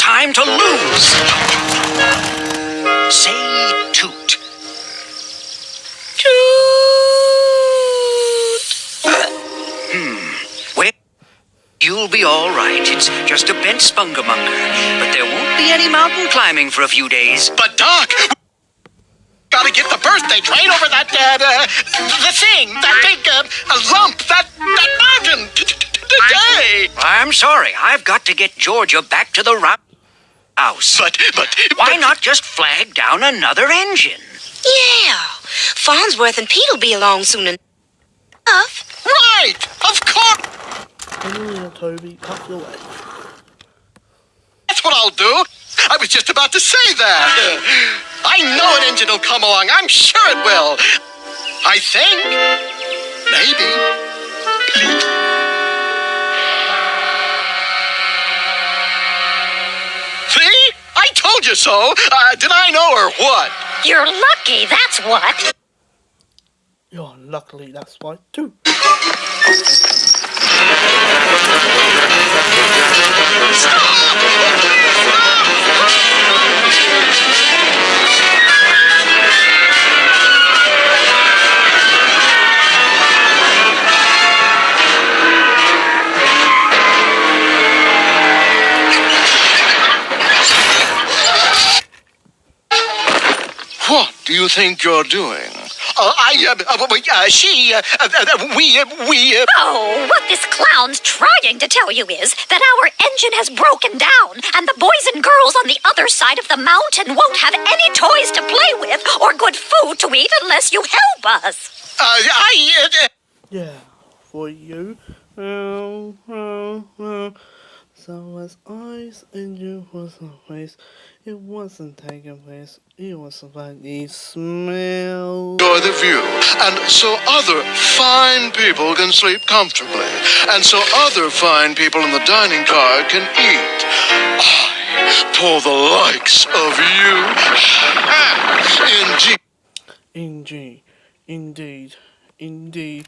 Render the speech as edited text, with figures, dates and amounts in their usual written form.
time to lose. Say toot. Toot. Well, you'll be all right. It's just a bent spungamunger. But there won't be any mountain climbing for a few days. But, Doc, gotta get the birthday train over that, the thing, that big, lump, that mountain, today. I'm sorry. I've got to get Georgia back to the house. But... Why not just flag down another engine? Yeah. Farnsworth and Pete'll be along soon enough. Right, of course. Toby, cut your way. That's what I'll do. I was just about to say that. I know an engine will come along. I'm sure it will. I think. Maybe. See? I told you so. Did I know or what? You're lucky, that's what. You're luckily, that's why too. What do you think you're doing? Oh, what this clown's trying to tell you is that our engine has broken down, and the boys and girls on the other side of the mountain won't have any toys to play with or good food to eat unless you help us. Yeah, for you. So was ice and you was a waste. It wasn't taking place. It was about the smell. Enjoy the view, and so other fine people can sleep comfortably, and so other fine people in the dining car can eat. I, for the likes of you, Indeed. indeed.